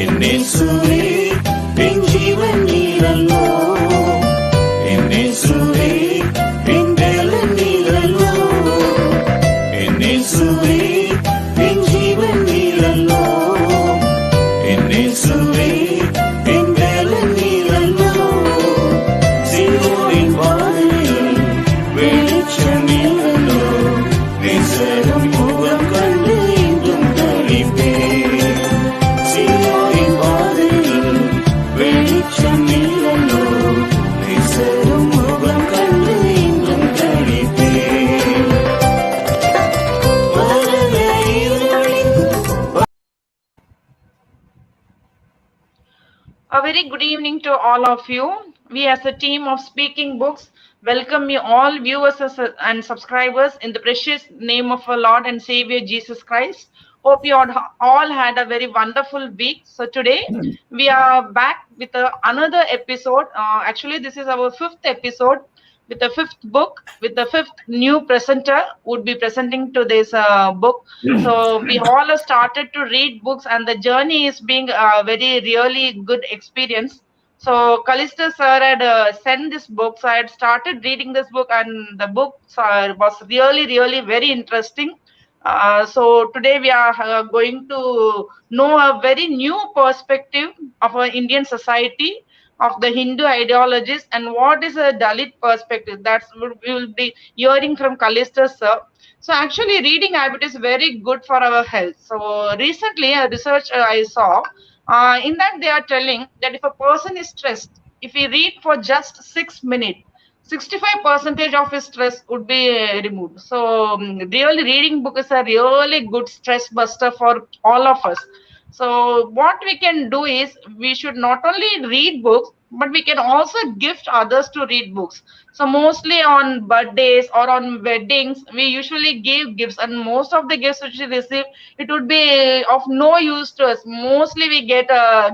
என்னேசுவே என் ஜீவன் நீரல்லோ, என்னேசுவே என் வேலன் நீரல்லோ, என்னேசுவே என் ஜீவன் நீரல்லோ, என்னேசுவே என் வேலன் நீரல்லோ. சீயோனின் பாதையில் வெளிச்சம் நீரல்லோ, நேசரும் முகம் கண்டு இன்றும் தரிப்பேன். சீயோனின் பாதையில் வெளிச்சம் நீரல்லோ, நேசரும் முகம் கண்டு இன்றும் தரிப்பேன். மரண இருளின் A very good evening to all of you. We as a team of Speaking Books welcome you all viewers and subscribers in the precious name of our Lord and Savior Jesus Christ. Hope you all had a very wonderful week. So today we are back with another episode. Actually, this is our 5th episode with the 5th book, with the 5th new presenter would be presenting to this book. So we all have started to read books and the journey is being a very really good experience. So Kalistas sir had sent this book. So I had started reading this book and the book was really very interesting. So today we are going to know a very new perspective of our Indian society, of the Hindu ideologies, and what is a Dalit perspective. That's what we will be hearing from Kalistas sir. So actually reading habit is very good for our health. So recently a research I saw, in that they are telling that if a person is stressed, if he read for just 6 minutes, 65% of his stress would be removed. So really reading book is a really good stress buster for all of us. So what we can do is we should not only read books, but we can also gift others to read books. So mostly on birthdays or on weddings, we usually give gifts, and most of the gifts which we receive, it would be of no use to us. Mostly we get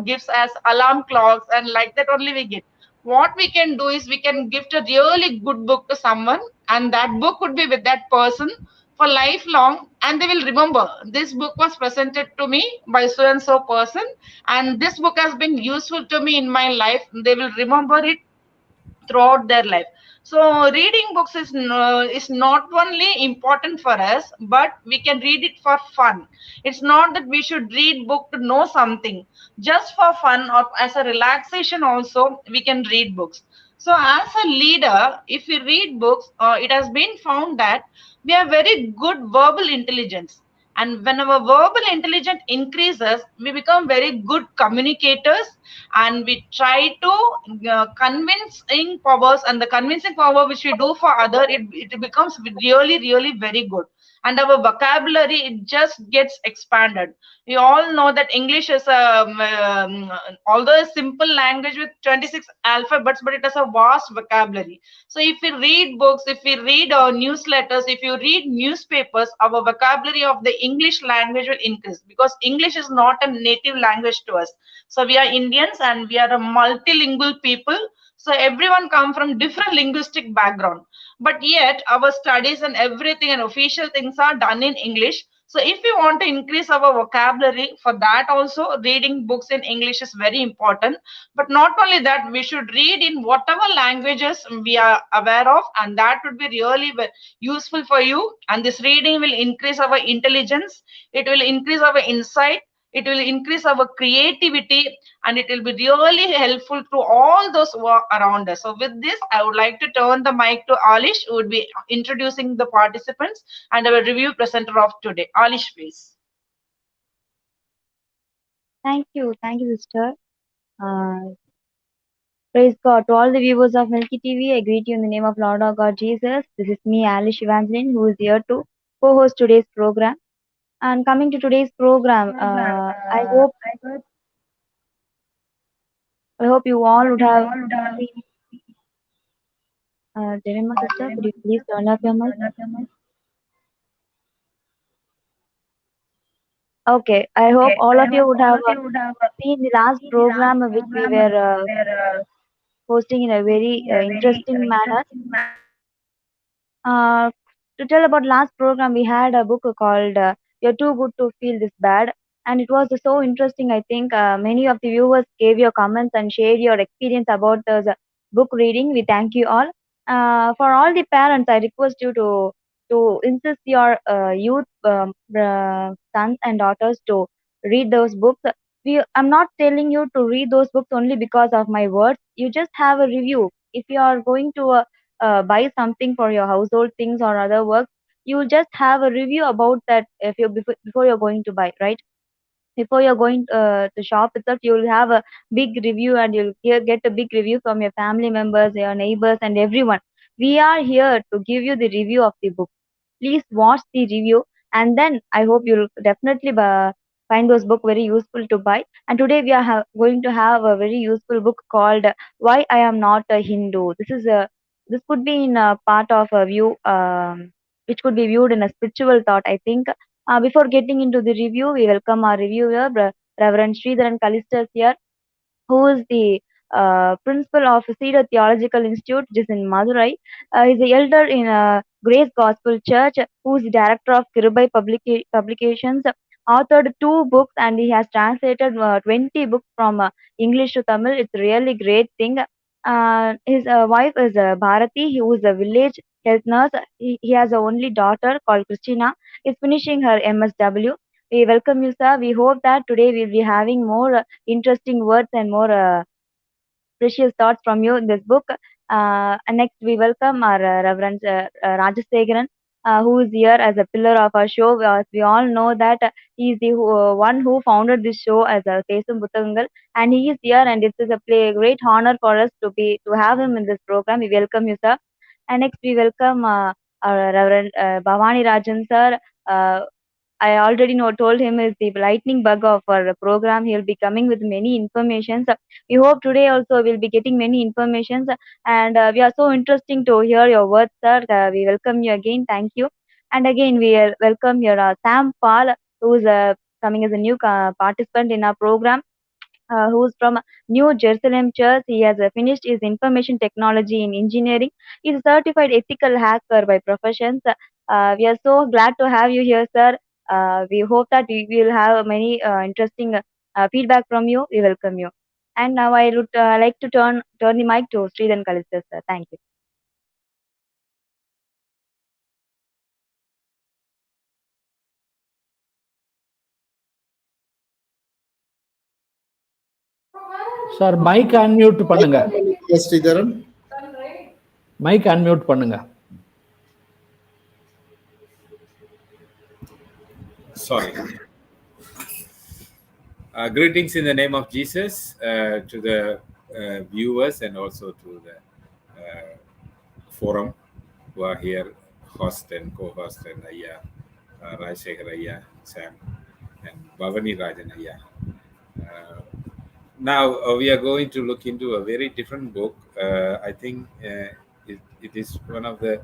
gifts as alarm clocks, and like that only we get. What we can do is we can gift a really good book to someone, and that book would be with that person for lifelong, and they will remember this book was presented to me by so and so person, and this book has been useful to me in my life. They will remember it throughout their life. So reading books is not only important for us, but we can read it for fun. It's not that we should read book to know something. Just for fun or as a relaxation also we can read books. So as a leader, if we read books, it has been found that we have very good verbal intelligence, and when our verbal intelligence increases, we become very good communicators, and we try to convincing powers, and the convincing power which we do for other, it becomes really very good, and our vocabulary, it just gets expanded. We all know that English is although a simple language with 26 alphabets, but it has a vast vocabulary. So if we read books, if we read newsletters, if you read newspapers, our vocabulary of the English language will increase, because English is not a native language to us. So we are Indians and we are a multilingual people. So everyone come from different linguistic background, but yet our studies and everything and official things are done in English. So if we want to increase our vocabulary, for that also reading books in English is very important. But not only that, we should read in whatever languages we are aware of, and that would be really useful for you. And this reading will increase our intelligence, it will increase our insight, it will increase our creativity, and it will be really helpful to all those who are around us. So with this, I would like to turn the mic to Aalish, who would be introducing the participants and our review presenter of today. Aalish, please. Thank you, sister. Praise God. To all the viewers of Milky TV, I greet you in the name of Lord our God Jesus. This is me, Aalish Evangeline, who is here to co-host today's program. And coming to today's program, I hope you all would have seen. Jemima sister, could you please turn up your mic? Okay, I hope all of you would have seen the last program which we were hosting in a very interesting manner. To tell about last program, we had a book called "You're Too Good to Feel This Bad," and it was so interesting. I think many of the viewers gave your comments and shared your experience about the book reading. We thank you all. For all the parents, I request you to insist your youth sons and daughters to read those books. I'm not telling you to read those books only because of my words. You just have a review. If you are going to buy something for your household things or other work, you just have a review about that if you before you're going to buy, right? Before you're going to shop itself, you'll have a big review, and you'll get a big review from your family members, your neighbors, and everyone. We are here to give you the review of the book. Please watch the review, and then I hope you'll definitely find those book very useful to buy. And today we are going to have a very useful book called Why I Am Not a Hindu. This could be in a part of a view, which could be viewed in a spiritual thought, I think. Before getting into the review, we welcome our reviewer, Reverend Sridharan Kalistas here, who is the principal of Cedar Theological Institute, which is in Madurai. He's the elder in Grace Gospel Church, who is the director of Kirubai Publications, authored 2 books, and he has translated 20 books from English to Tamil. It's a really great thing. His wife is Bharati, who is a village health nurse. He has a only daughter called Christina. Is finishing her MSW. We welcome you, sir. We hope that today we'll be having more interesting words and more precious thoughts from you in this book. And next, we welcome our Reverend Rajasekharan, who is here as a pillar of our show. We all know that he is the one who founded this show as a Kesum Buttangal, and he is here, and it is a great honor for us to have him in this program. We welcome you, sir. And next, we welcome our Reverend Bavani Rajan, sir. I already told him is the lightning bug of our program. He'll be coming with many informations. We hope today also we'll be getting many informations, and we are so interesting to hear your words, sir. We welcome you again. Thank you. And again, we welcome your Sam Paul, who's coming as a new participant in our program, who's from New Jerusalem Church. He has finished his information technology in engineering. He's a certified ethical hacker by professions. We are so glad to have you here, sir. We hope that we will have many interesting feedback from you. We welcome you. And now I would like to turn the mic to Sridharan Kalistas, sir. Thank you. Sir mic unmute பண்ணுங்க. Sridharan, mic unmute பண்ணுங்க. Sorry. Greetings in the name of Jesus to the viewers and also to the forum who are here, host and co-host, and Ayya, Rajasekharan Ayya, Sam, and Bavani Rajan Ayya. Now we are going to look into a very different book. I think it is one of the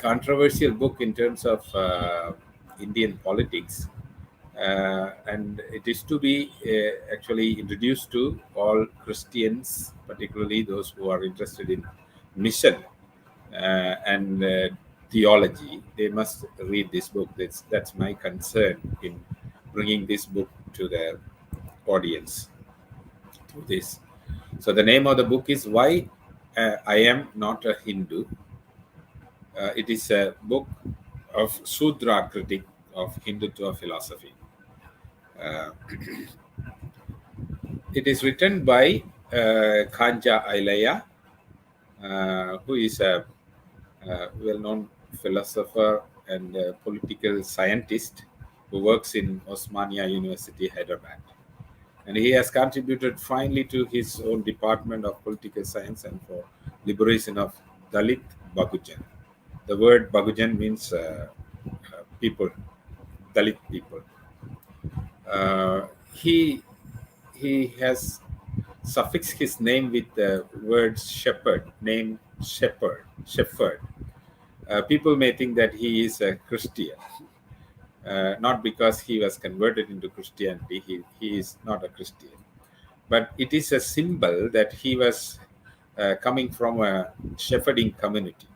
controversial book in terms of Indian politics, and it is to be actually introduced to all Christians, particularly those who are interested in mission and theology. They must read this book. That's my concern in bringing this book to the audience through this. So the name of the book is Why I Am Not a Hindu. It is a book of Sudra critic of Hindutva philosophy. It is written by Kancha Illaiya, who is a well-known philosopher and political scientist who works in Osmania University, Hyderabad. And he has contributed finely to his own department of political science and for liberation of Dalit Bagujan. The word Bagujan means people, Dalit people. He has suffixed his name with the word shepherd, name shepherd. People may think that he is a Christian. Not because he was converted into Christianity, he is not a Christian, but it is a symbol that he was coming from a shepherding community,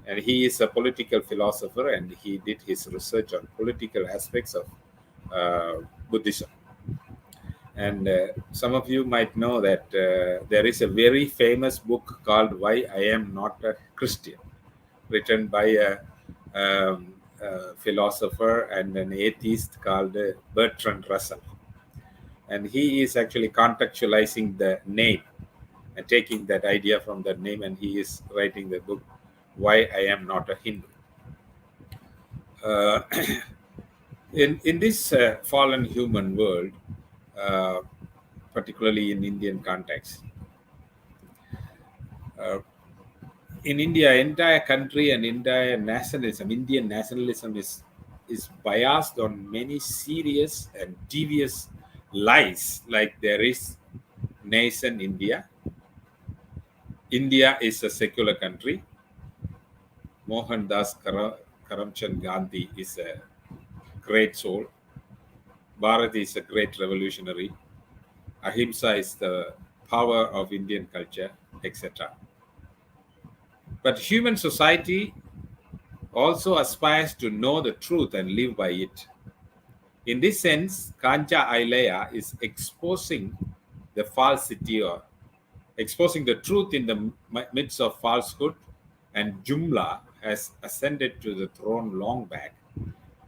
and he is a political philosopher, and he did his research on political aspects of Buddhism. And some of you might know that there is a very famous book called Why I Am Not a Christian, written by a philosopher and an atheist called Bertrand Russell. And he is actually contextualizing the name and taking that idea from that name, and he is writing the book Why I Am Not a Hindu. In this fallen human world, particularly in Indian context, in India, entire country and entire nationalism, Indian nationalism is biased on many serious and devious lies. Like there is nation India. India is a secular country. Mohandas Karamchand Gandhi is a great soul. Bharat is a great revolutionary. Ahimsa is the power of Indian culture, etc. But human society also aspires to know the truth and live by it. In this sense, Kancha Illaiya is exposing the falsity or exposing the truth in the midst of falsehood, and Jumla has ascended to the throne long back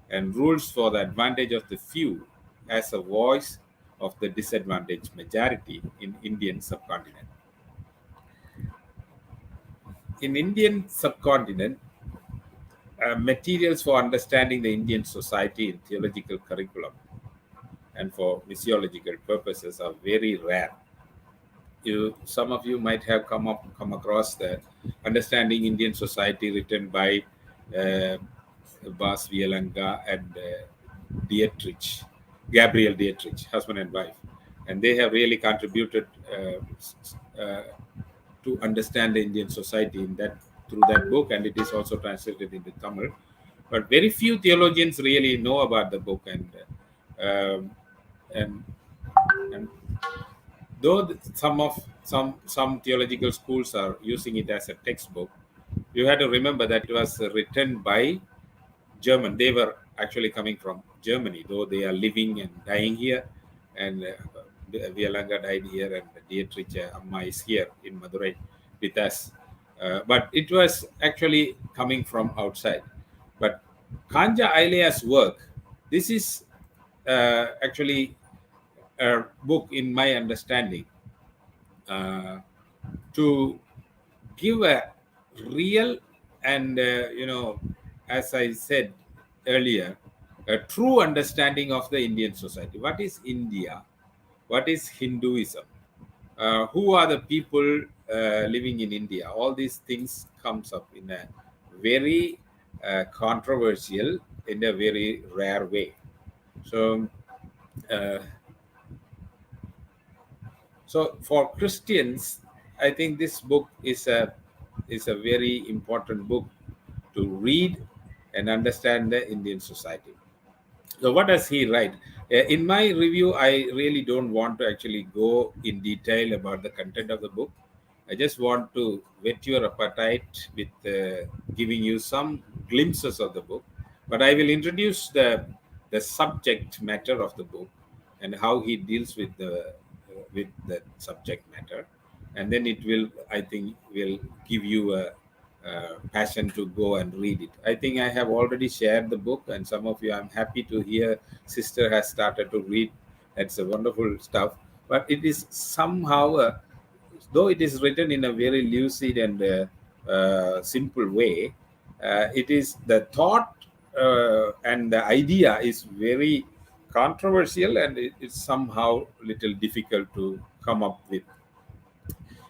and rules for the advantage of the few as a voice of the disadvantaged majority in Indian subcontinent. In Indian subcontinent, materials for understanding the Indian society in theological curriculum and for missiological purposes are very rare. Some of you might have come across the Understanding Indian Society written by Bas Vielanga and Gabriel Dietrich, husband and wife, and they have really contributed to understand the Indian society through that book, and it is also translated into Tamil. But very few theologians really know about the book, and though some theological schools are using it as a textbook, you have to remember that it was written by German. They were actually coming from Germany, though they are living and dying here. And Vielanga died here, and Dietrich Amma is here in Madurai with us. But it was actually coming from outside. But Kancha Illaiya's work, this is actually a book, in my understanding, to give a real and, as I said earlier, a true understanding of the Indian society. What is India? What is Hinduism? Who are the people living in India? All these things comes up in a very controversial, in a very rare way. So for Christians, I think this book is a very important book to read and understand the Indian society. So what does he write? In my review, I really don't want to actually go in detail about the content of the book. I just want to whet your appetite with giving you some glimpses of the book. But I will introduce the subject matter of the book and how he deals with the subject matter, and then it will, I think, will give you a passion to go and read it. I think I have already shared the book, and some of you, I'm happy to hear sister has started to read. That's a wonderful stuff. But it is somehow, though it is written in a very lucid and simple way, it is the thought and the idea is very controversial, and it's somehow little difficult to come up with.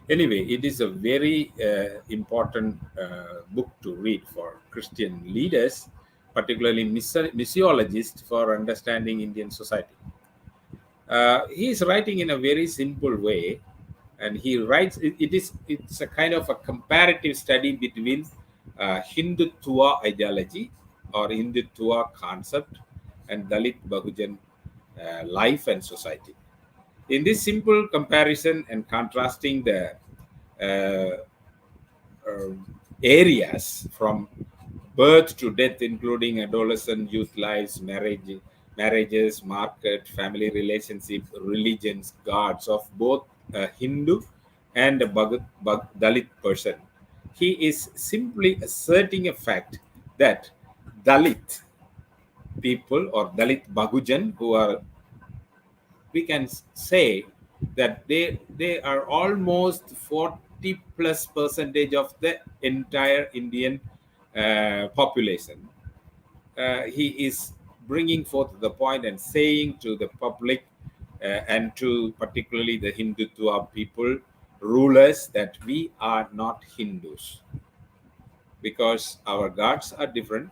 Anyway, it is a very important book to read for Christian leaders, particularly missiologists, for understanding Indian society. He is writing in a very simple way, and he writes, it's a kind of a comparative study between Hindutva ideology or Hindutva concept and Dalit Bahujan life and society. In this simple comparison and contrasting the areas from birth to death, including adolescent, youth lives, marriage, marriages, market, family relationship, religions, gods of both a Hindu and a Dalit person. He is simply asserting a fact that Dalit people or Dalit Bahujan, who are, we can say that they are almost 40 plus percentage of the entire Indian population. He is bringing forth the point and saying to the public and to particularly the Hindutva people, rulers, that we are not Hindus because our gods are different,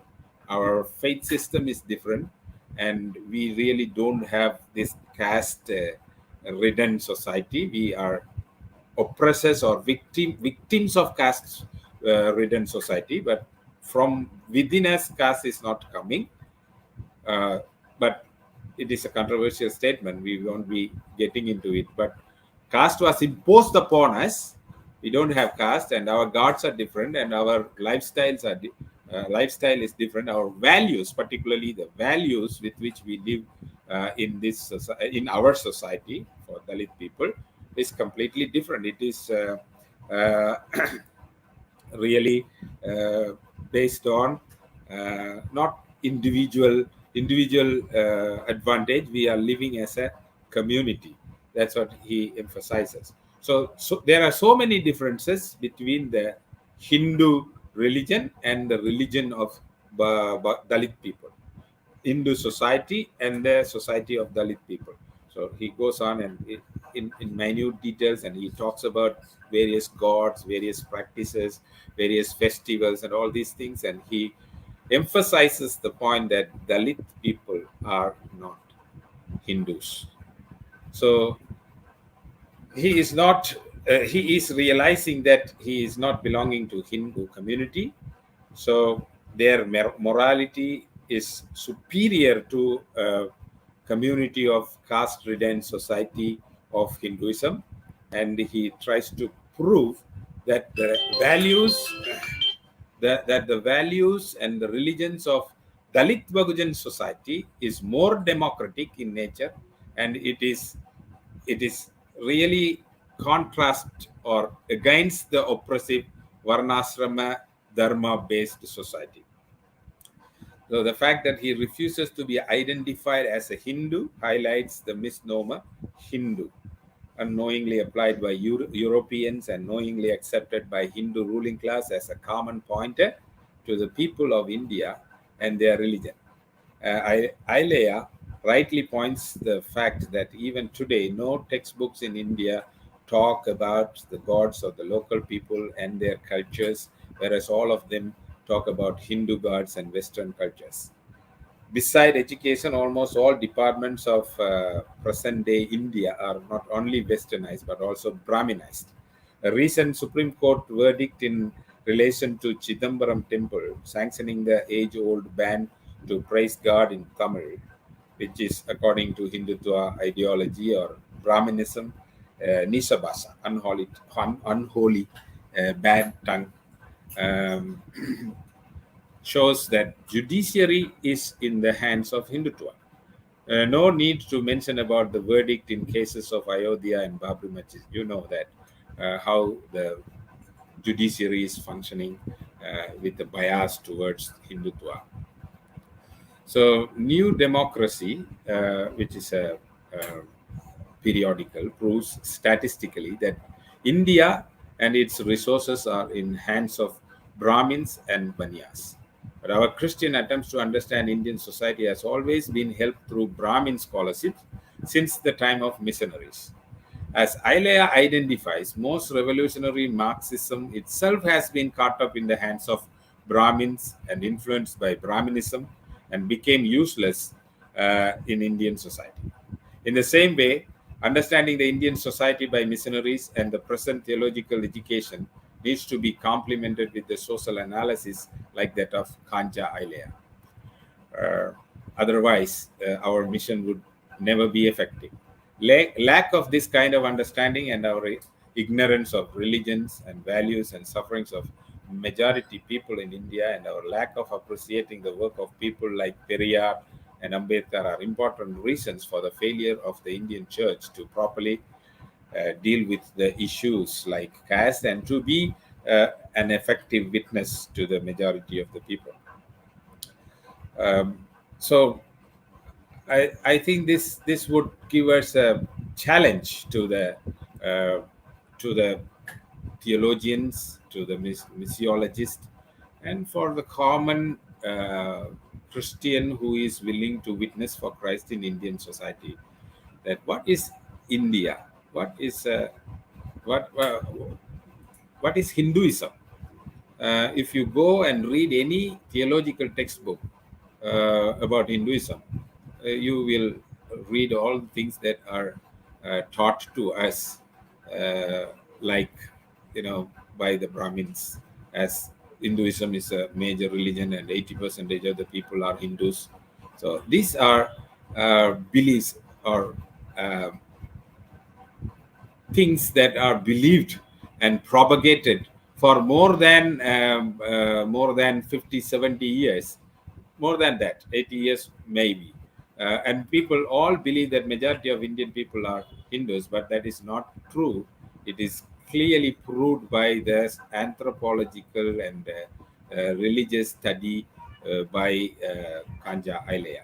our faith system is different, and we really don't have this caste ridden society. We are oppressors or victims of caste ridden society, but from within us caste is not coming. But it is a controversial statement. We won't be getting into it. But caste was imposed upon us. We don't have caste, and our gods are different, and our lifestyle is different. Our values, particularly the values with which we live in our society for Dalit people, is completely different. It is uh, really based on not individual advantage. We are living as a community. That's what he emphasizes. So there are so many differences between the Hindu religion and the religion of Dalit people, Hindu society and the society of Dalit people. So he goes on and in minute details, and he talks about various gods, various practices, various festivals, and all these things. And he emphasizes the point that Dalit people are not Hindus. So he is not. He is realizing that he is not belonging to Hindu community. So their morality is superior to a community of caste-ridden society of Hinduism, and he tries to prove that the values that the values and the religions of Dalit Bahujan society is more democratic in nature, and it is really contrast or against the oppressive Varnasrama Dharma based society. So the fact that he refuses to be identified as a Hindu highlights the misnomer Hindu, unknowingly applied by Europeans and knowingly accepted by Hindu ruling class as a common pointer to the people of India and their religion. Illaiya rightly points the fact that even today, no textbooks in India talk about the gods of the local people and their cultures, whereas all of them talk about Hindu gods and Western cultures. Beside education, almost all departments of present-day India are not only westernized but also Brahminized. A recent Supreme Court verdict in relation to Chidambaram temple sanctioning the age-old ban to praise God in Tamil, which is according to Hindutva ideology or Brahminism, Nisabasa, unholy bad tongue, um, shows that judiciary is in the hands of Hindutva. No need to mention about the verdict in cases of Ayodhya and Babri Masjid. You know that how the judiciary is functioning with a bias towards Hindutva. So, New Democracy, which is a periodical, proves statistically that India and its resources are in hands of Brahmins and Banyas. But our Christian attempts to understand Indian society has always been helped through Brahmin scholarship since the time of missionaries. As Illaiya identifies, most revolutionary Marxism itself has been caught up in the hands of Brahmins and influenced by Brahminism and became useless in Indian society. In the same way, understanding the Indian society by missionaries and the present theological education needs to be complemented with the social analysis like that of Kancha Illaiya. Otherwise, our mission would never be effective. Lack of this kind of understanding and our ignorance of religions and values and sufferings of majority people in India and our lack of appreciating the work of people like Periyar and Ambedkar are important reasons for the failure of the Indian church to properly deal with the issues like caste and to be an effective witness to the majority of the people. So I think this would give us a challenge to the theologians, to the missiologists, and for the common Christian who is willing to witness for Christ in Indian society. That what is India? What is what is Hinduism? If you go and read any theological textbook about Hinduism, you will read all the things that are taught to us, like, by the Brahmins, as Hinduism is a major religion and 80% of the people are Hindus. So these are beliefs or things that are believed and propagated for more than 50, 70 years, more than that, 80 years maybe. And people all believe that majority of Indian people are Hindus, but that is not true. It is clearly proved by the anthropological and religious study by Kancha Illaiya.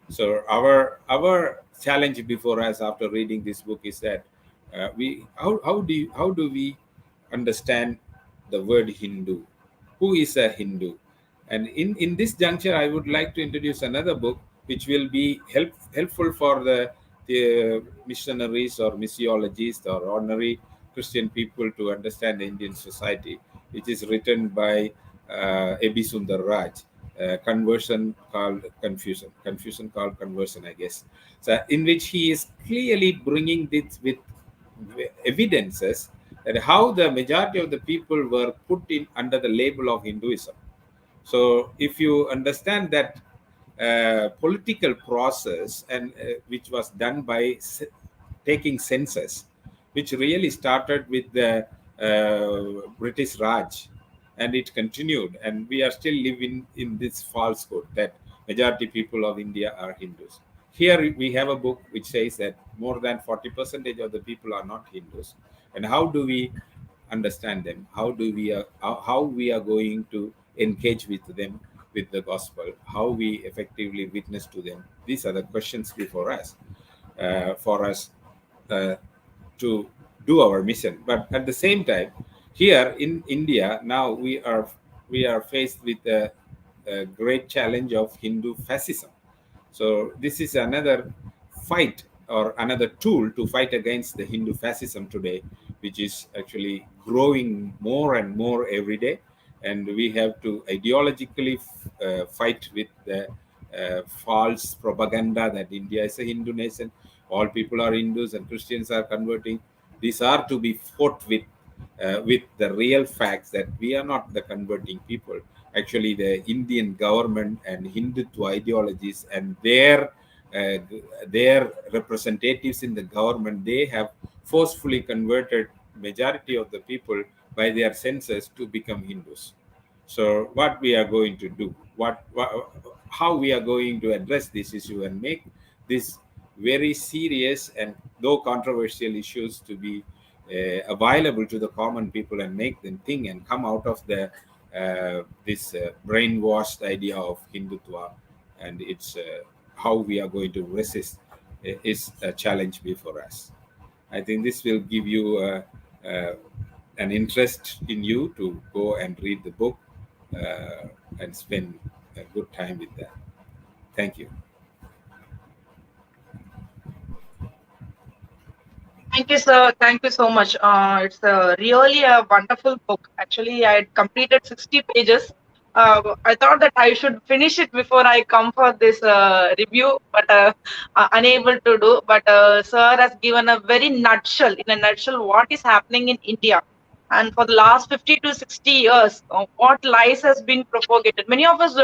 So our challenge before us after reading this book is that how do we understand the word Hindu? Who is a Hindu? And in this juncture, I would like to introduce another book which will be helpful for the missionaries or missiologists or ordinary Christian people to understand the Indian society, which is written by A.B. Sundar Raj. Conversion called confusion called conversion, I guess. So in which he is clearly bringing this with evidences that how the majority of the people were put in under the label of Hinduism. So if you understand that political process and which was done by taking census, which really started with the British Raj, and it continued, and we are still living in this falsehood that majority people of India are Hindus. Here we have a book which says that more than 40% of the people are not Hindus. And how do we understand them? How we are going to engage with them with the gospel? How we effectively witness to them? These are the questions before us, for us to do our mission. But at the same time, here in India now we are faced with a great challenge of Hindu fascism. So this is another fight or another tool to fight against the Hindu fascism today, which is actually growing more and more every day. And we have to ideologically fight with the false propaganda that India is a Hindu nation. All people are Hindus and Christians are converting. These are to be fought with the real facts that we are not the converting people. Actually, the Indian government and Hindutva ideologies and their representatives in the government, they have forcefully converted majority of the people by their census to become Hindus. So what we are going to do, how we are going to address this issue and make this very serious and though controversial issues to be available to the common people and make them think and come out of the this brainwashed idea of Hindutva, and it's how we are going to resist is a challenge before us. I think this will give you an interest in you to go and read the book and spend a good time with that. Thank you. Thank you, sir. Thank you so much. It's really a wonderful book. Actually, I had completed 60 pages. I thought that I should finish it before I come for this review, but unable to do. But sir has given a very nutshell, in a nutshell, what is happening in India. And for the last 50 to 60 years, what lies has been propagated. Many of us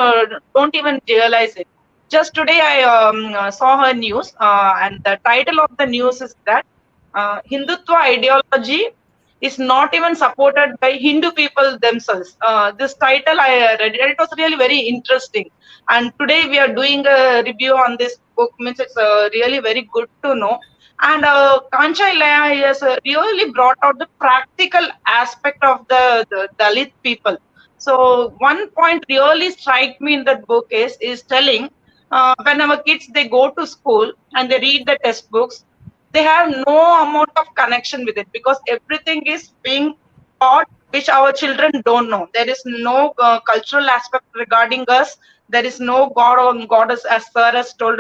don't even realize it. Just today, I saw her news, and the title of the news is that Hindutva ideology is not even supported by Hindu people themselves. This title I read, it was really very interesting. And today we are doing a review on this book. Means it's really very good to know. And Kancha Illaiya has really brought out the practical aspect of the Dalit people. So one point really strike me in that book is telling when our kids they go to school and they read the textbooks, they have no amount of connection with it because everything is being taught which our children don't know. There is no cultural aspect regarding us. There is no god or goddess as sir has told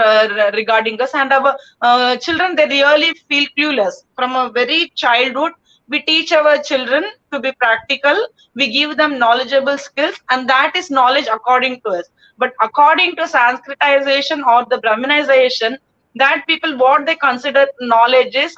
regarding us, and our children they really feel clueless from a very childhood. We teach our children to be practical. We give them knowledgeable skills, and that is knowledge according to us. But according to Sanskritization or the Brahminization, that people what they consider knowledge is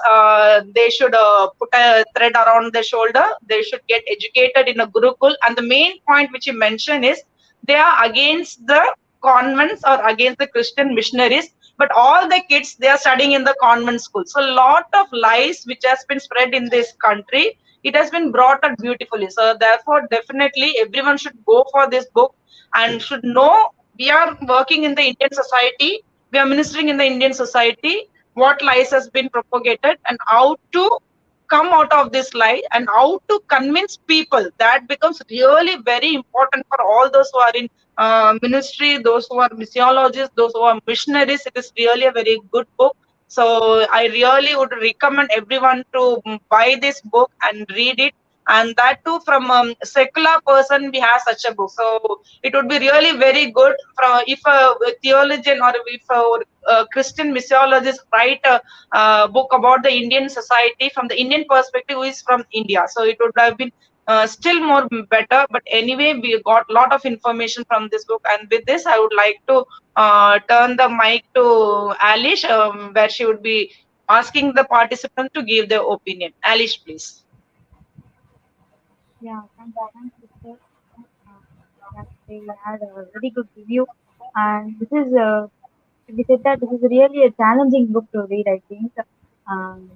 they should put a thread around their shoulder, they should get educated in a gurukul, and the main point which you mention is they are against the convents or against the Christian missionaries, but all the kids they are studying in the convent school. So a lot of lies which has been spread in this country, it has been brought up beautifully. So therefore definitely everyone should go for this book and should know we are working in the Indian society, we are ministering in the Indian society, what lies has been propagated and how to come out of this lie and how to convince people. That becomes really very important for all those who are in ministry, those who are missiologists, those who are missionaries. It is really a very good book. So I really would recommend everyone to buy this book and read it. And that too from a secular person, we have such a book. So it would be really very good from if a theologian or if a Christian missiologist write a book about the Indian society from the Indian perspective, who is from India. So it would have been still more better. But anyway, we got a lot of information from this book. And with this, I would like to turn the mic to Aalish, where she would be asking the participants to give their opinion. Aalish, please. Yeah, thanks, sister. That they had a very good review, and this is we said that this is really a challenging book to read. I think. Um,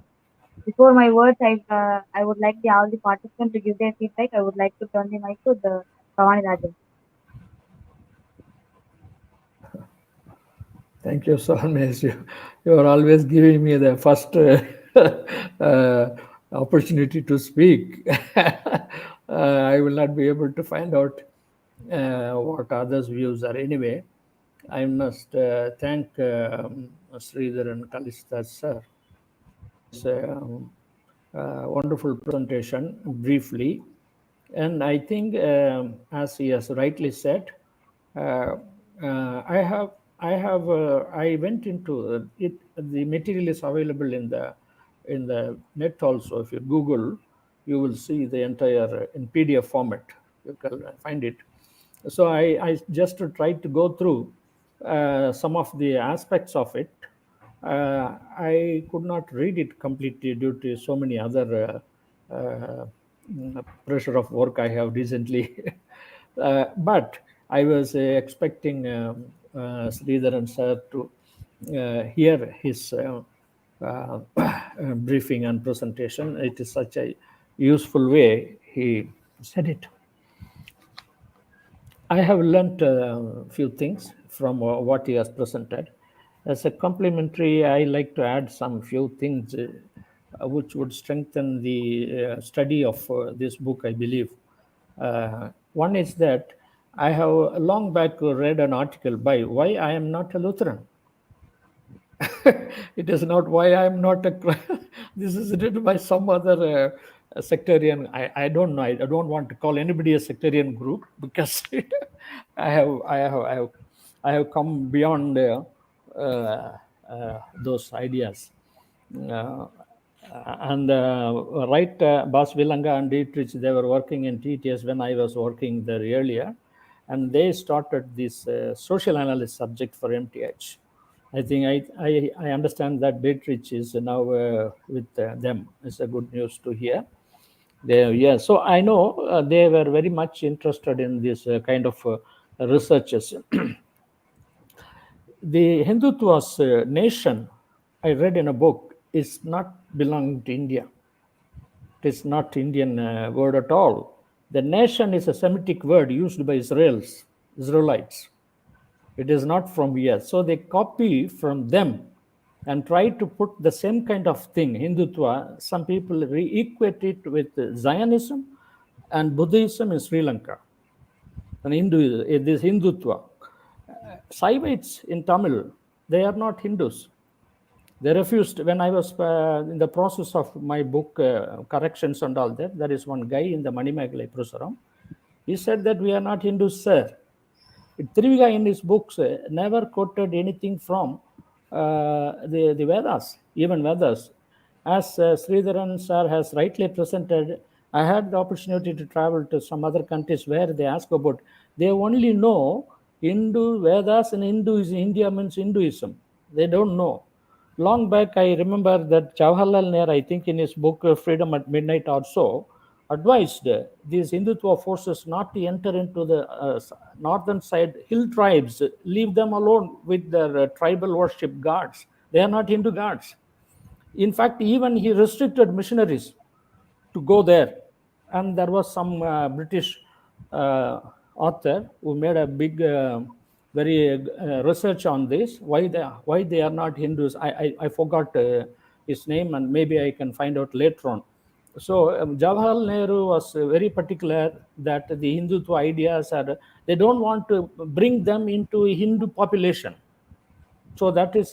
Before my words, I would like all the participants to give their feedback. I would like to turn the mic to the Bavani Rajan. Thank you so much. You are always giving me the first opportunity to speak. I will not be able to find out what others' views are. Anyway, I must thank Sridharan Kalistas sir. It's a wonderful presentation, briefly. And I think, as he has rightly said, I went into it. The material is available in the net also. If you Google, you will see the entire in PDF format. You can find it. So I just tried to go through some of the aspects of it. I could not read it completely due to so many other pressure of work I have recently. But I was expecting Sridharan sir to hear his briefing and presentation. It is such a useful way he said it. I have learnt a few things from what he has presented. As a complementary, I like to add some few things which would strengthen the study of this book, I believe. One is that I have long back read an article by Why I Am Not a Lutheran. It is not why I am not a. This is written by some other sectarian. I don't know. I don't want to call anybody a sectarian group because I have come beyond those ideas. And Bas Villanga and Dietrich, they were working in TTS when I was working there earlier, and they started this social analysis subject for MTH. I think I understand that Dietrich is now with them. It's a good news to hear. So I know they were very much interested in this kind of researches. The Hindutva's nation, I read in a book, is not belonging to India. It is not Indian word at all. The nation is a Semitic word used by Israelites. It is not from here. So they copy from them and try to put the same kind of thing, Hindutva. Some people re-equate it with Zionism and Buddhism in Sri Lanka. And this Hindutva. Saivites in Tamil, they are not Hindus. They refused. When I was in the process of my book corrections and all that, there is one guy in the Manimegalai Prasaram. He said that we are not Hindus, sir. Triviga in his books never quoted anything from the Vedas, even Vedas. As Sridharan sir has rightly presented, I had the opportunity to travel to some other countries where they ask about, they only know Hindu Vedas and Hinduism. India means Hinduism. They don't know. Long back, I remember that Jawaharlal Nehru, I think in his book Freedom at Midnight also, advised these Hindutva forces not to enter into the northern side hill tribes, leave them alone with their tribal worship gods. They are not Hindu gods. In fact, even he restricted missionaries to go there. And there was some British author who made a big, very research on this. Why they are not Hindus? I forgot his name, and maybe I can find out later on. So Jawaharlal Nehru was very particular that the Hindutva ideas are, they don't want to bring them into a Hindu population. So that is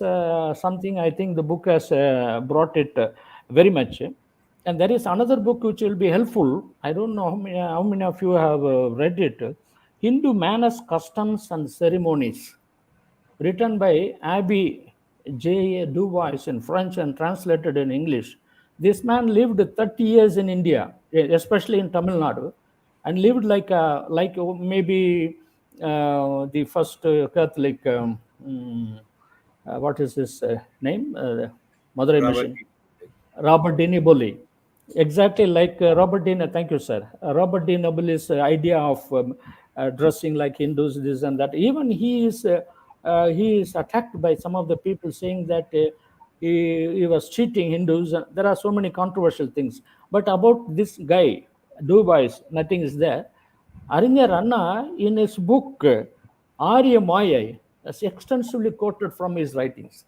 something I think the book has brought it very much. And there is another book which will be helpful. I don't know how many of you have read it. Hindu Manners, Customs and Ceremonies, written by Abbe J. Dubois in French and translated in English. This man lived 30 years in India, especially in Tamil Nadu, and lived like maybe the first Catholic, what is his name? Madurai Mission. Robert D. Nobile. Exactly like Robert D. Thank you, sir. Robert D. Nobile's idea of dressing like Hindus, this and that. Even he is attacked by some of the people saying that he was cheating Hindus. There are so many controversial things. But about this guy, Dubois, nothing is there. Arinyar Anna, in his book, Arya Maya, is extensively quoted from his writings,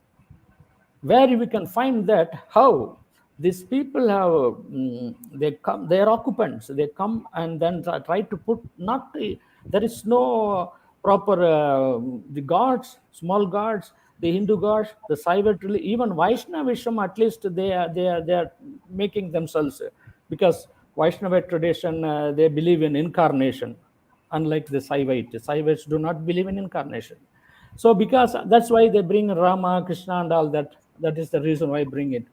where we can find that how these people have they are occupants. They come and then try to put there is no proper the gods, small gods, the Hindu gods, the Saivite, even Vaishnavism. At least they are making themselves, because Vaishnava tradition they believe in incarnation, unlike the Saivite. The Saivites do not believe in incarnation. So because that's why they bring Rama, Krishna and all that. That is the reason why I bring it.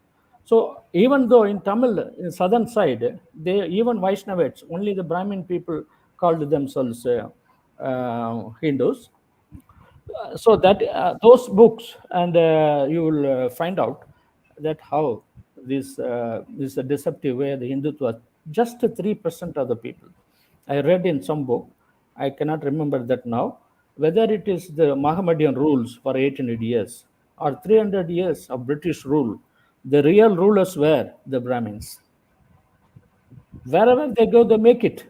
So even though in Tamil, in southern side, they even Vaishnavites, only the Brahmin people called themselves Hindus. So that those books, and you will find out that how this is a deceptive way the Hindutva, just 3% of the people. I read in some book, I cannot remember that now, whether it is the Mohammedan rules for 800 years or 300 years of British rule, the real rulers were the Brahmins. Wherever they go, they make it.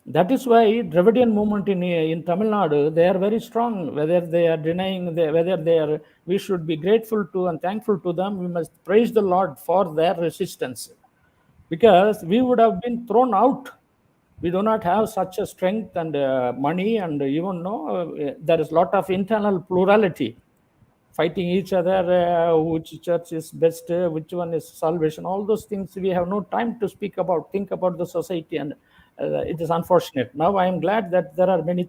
That is why Dravidian movement in Tamil Nadu, they are very strong. Whether they are denying, we should be grateful to and thankful to them. We must praise the Lord for their resistance, because we would have been thrown out. We do not have such a strength and money, and even there is a lot of internal plurality, fighting each other, which church is best, which one is salvation, all those things we have no time to speak about, think about the society, and it is unfortunate. Now I am glad that there are many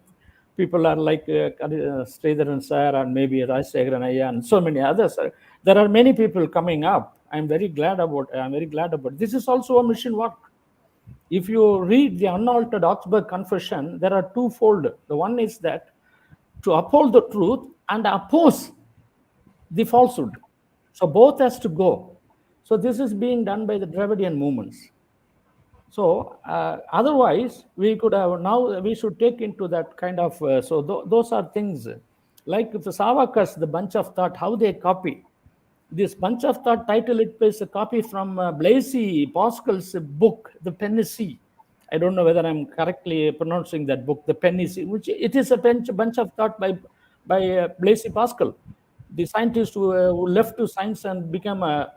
people are like Sridharan sir and maybe Rajasekharan and so many others. There are many people coming up. I'm very glad about this. Is also a mission work. If you read the unaltered Augsburg Confession, there are twofold. The one is that to uphold the truth and oppose the falsehood. So both has to go. So this is being done by the Dravidian movements. So otherwise, we could have now, we should take into that kind of, those are things like the Savakas, the bunch of thought, how they copy. This bunch of thought title, it is a copy from Blaise Pascal's book, The Penny. I don't know whether I'm correctly pronouncing that book, The Penny, which it is a bunch of thought by by Blaise Pascal, the scientist who left to science and became a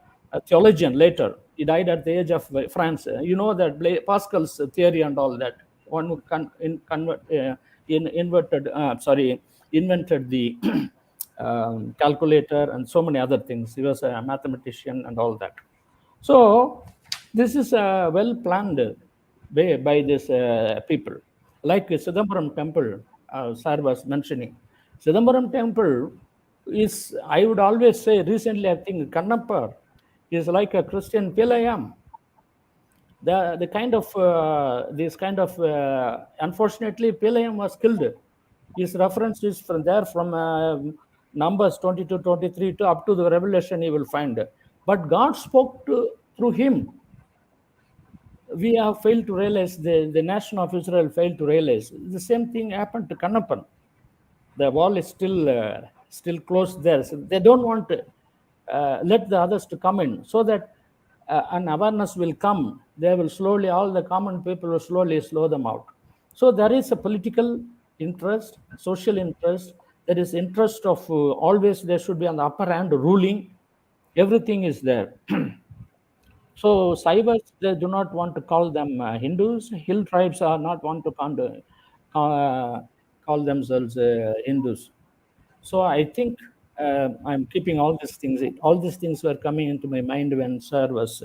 theologian later. He died at the age of France. You know that Pascal's theory and all that. One who invented the calculator and so many other things. He was a mathematician and all that. So this is a well planned way by these people. Like Chidambaram temple, sir was mentioning. Chidambaram temple is, I would always say, recently I think Kannappa is like a Christian Pilayam. The kind of this kind of unfortunately Pilayam was killed. His reference is from there, from Numbers 22-23 to up to the Revelation you will find. But God spoke through him. We have failed to realize, the nation of Israel failed to realize. The same thing happened to Kannappan. The wall is still closed there. So they don't want to let the others to come in, so that an awareness will come. They will slowly, all the common people will slowly slow them out. So there is a political interest, social interest. There is interest of always there should be on the upper hand ruling. Everything is there. So Saivas, they do not want to call them Hindus. Hill tribes are not want to call themselves Hindus. So I think I'm keeping all these things. All these things were coming into my mind when Sir was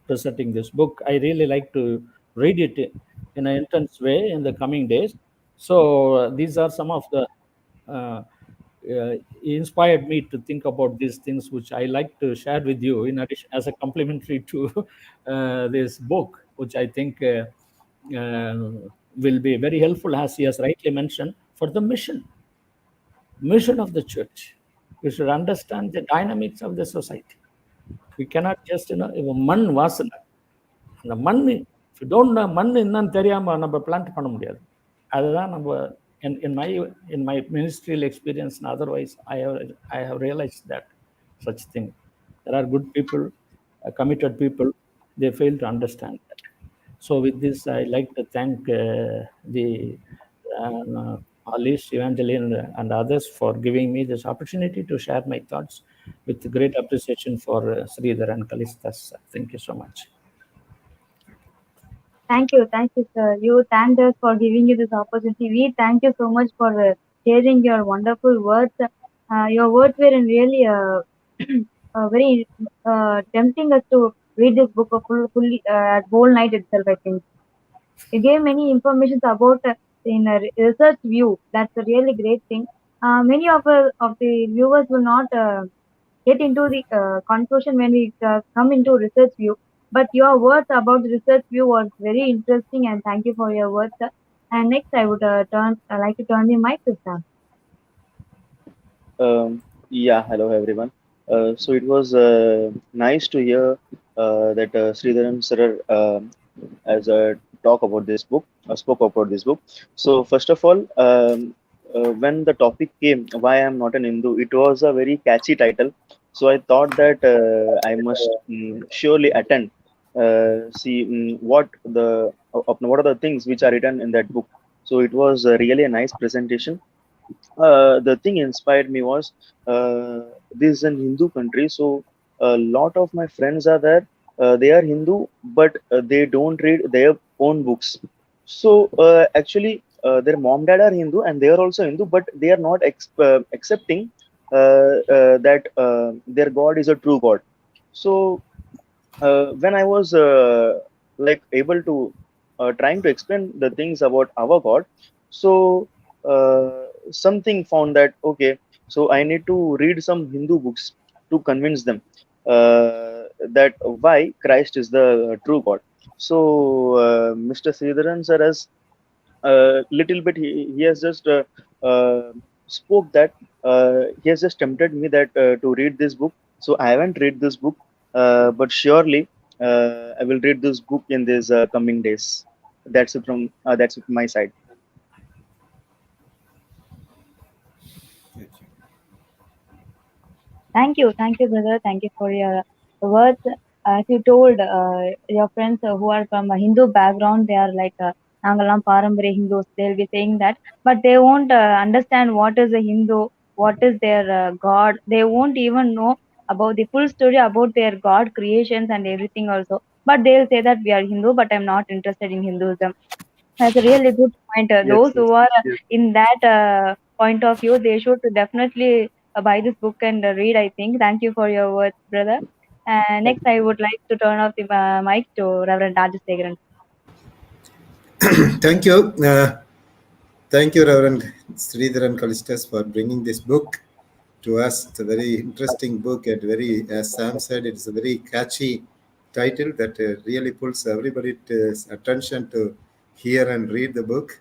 presenting this book. I really like to read it in an intense way in the coming days. So these are some of the inspired me to think about these things, which I like to share with you in addition as a complementary to this book, which I think will be very helpful, as he has rightly mentioned, for the mission of the church. We should understand the dynamics of the society. We cannot just, மண் வாசனை, அந்த மண், if you don't know மண் என்னன்னு தெரியாம நம்ம plant பண்ண முடியாது. அதுதான் நம்ம in my ministerial experience and otherwise I have realized that such thing. There are good people, committed people, they fail to understand that. So with this, I like to thank the Aalish Evangeline and others for giving me this opportunity to share my thoughts, with great appreciation for Sridharan Kalistas. Thank you so much. Thank you, sir. You thanked us for giving you this opportunity. We thank you so much for sharing your wonderful words. Your words were really very tempting us to read this book fully whole night itself, I think. You gave many information about in a research view. That's a really great thing. Many of the viewers will not get into the conclusion when we come into research view. But your words about the research view was very interesting, and thank you for your words. And next, I would like to turn the mic to Sam. Yeah, hello everyone. So it was nice to hear that Sridharan sir as a talk about this book, spoke about this book. So first of all, when the topic came, why I'm not an Hindu, it was a very catchy title. So I thought that I must surely attend, see what are the things which are written in that book. So it was really a nice presentation. The thing inspired me was this is an Hindu country, so a lot of my friends are there. They are Hindu, but they don't read their own books. So actually, their mom dad are Hindu and they are also Hindu, but they are not accepting that their God is a true God. So when I was like able to trying to explain the things about our God, so something found that okay, so I need to read some Hindu books to convince them that why Christ is the true God. So Mr. Sridharan sir has little bit he has just spoke that he has just tempted me that to read this book. So I haven't read this book, but surely I will read this book in these coming days. That's it from my side. Thank you, brother. Thank you for your words. As you told your friends who are from a Hindu background, they are like Nangalam Parambare Hindus. They'll be saying that, but they won't understand what is a Hindu, what is their God. They won't even know about the full story about their God creations and everything also. But they'll say that we are Hindu, but I'm not interested in Hinduism. That's a really good point. Yes, Those yes, who are yes. in that point of view, they should definitely buy this book and read, I think. Thank you for your words, brother. Thank Next, I would like to turn off the mic to Reverend Rajasekharan. Thank you. Thank you, Reverend Sridharan Kalistas, for bringing this book to us. It's a very interesting book, and very, as Sam said, it's a very catchy title that really pulls everybody's attention to hear and read the book.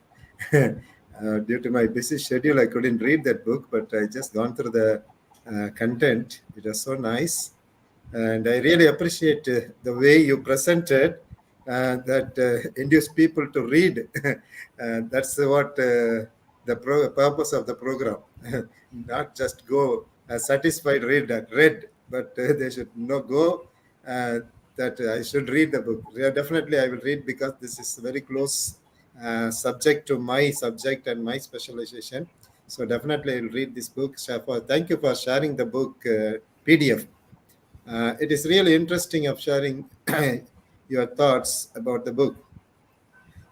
Due to my busy schedule, I couldn't read that book, but I just gone through the content. It was so nice, and I really appreciate the way you presented that induce people to read. That's what the purpose of the program. Not just go satisfied read, but they should go that I should read the book. Yeah, definitely I will read, because this is very close subject to my subject and my specialization. So definitely I will read this book. Thank you for sharing the book PDF. It is really interesting of sharing your thoughts about the book.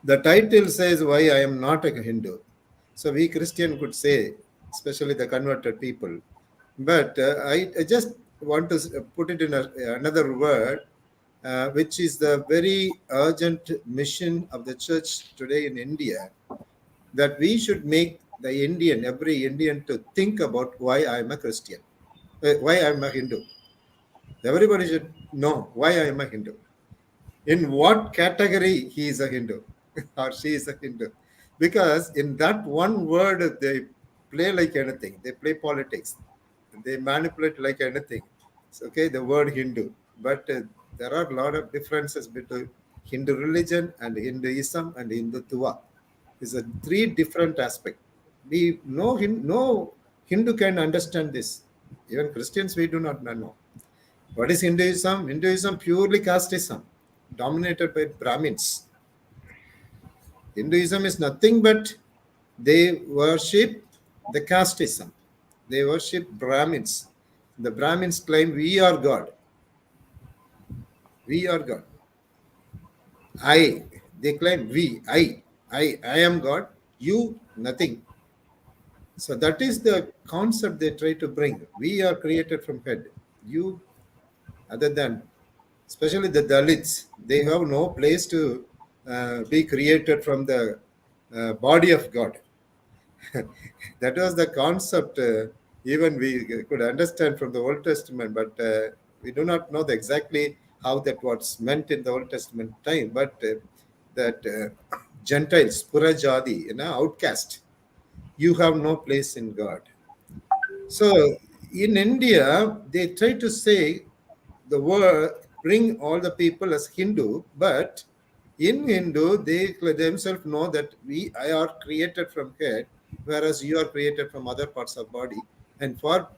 The title says, "Why I am not a Hindu." So we Christian could say, especially the converted people. But I just want to put it in another word, which is the very urgent mission of the church today in India, that we should make the Indian, every Indian, to think about why I am a Christian, why I am a Hindu. Everybody should know why I am a Hindu. In what category he is a Hindu or she is a Hindu. Because in that one word, they play like anything. They play politics. They manipulate like anything. It's okay, the word Hindu. But there are a lot of differences between Hindu religion and Hinduism and Hindutva. It's a three different aspects. We know no Hindu can understand this. Even Christians, we do not know. What is Hinduism? Hinduism purely casteism, dominated by Brahmins. Hinduism is nothing but they worship the casteism. They worship Brahmins. The Brahmins claim we are God. We are God. I. They claim we. I am God. You nothing. So that is the concept they try to bring. We are created from head. You, other than, especially the Dalits, they have no place to be created from the body of God. That was the concept. Even we could understand from the Old Testament, but we do not know exactly how that was meant in the Old Testament time. But that Gentiles, Purajadi, outcast, you have no place in God. So in India, they try to say the word, bring all the people as Hindu, but in Hindu, they themselves know that I are created from head, whereas you are created from other parts of body. And for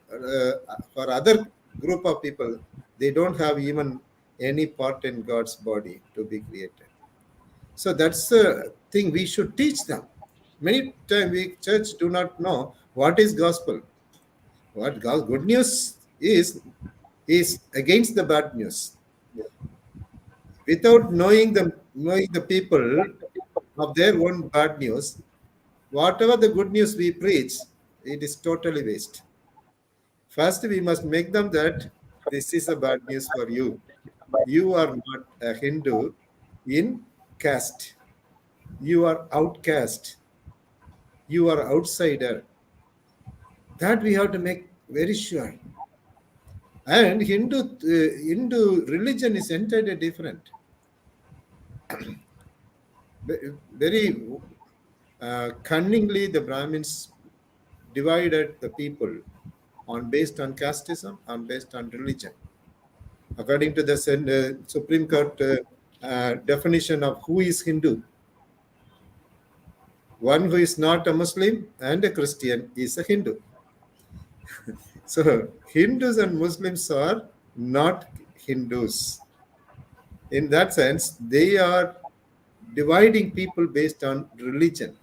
other group of people, they don't have even any part in God's body to be created. So that's the thing we should teach them. Many times we church do not know what is gospel. What God's good news is against the bad news. Without knowing the people of their own bad news, whatever the good news we preach, it is totally waste. First, we must make them that this is a bad news for you. You are not a Hindu in caste. You are outcast. You are outsider. That we have to make very sure. And Hindu religion is entirely different. Very cunningly, the Brahmins divided the people based on casteism and based on religion. According to the Supreme Court definition of who is Hindu, one who is not a Muslim and a Christian is a Hindu. So Hindus and Muslims are not Hindus. In that sense, they are dividing people based on religion.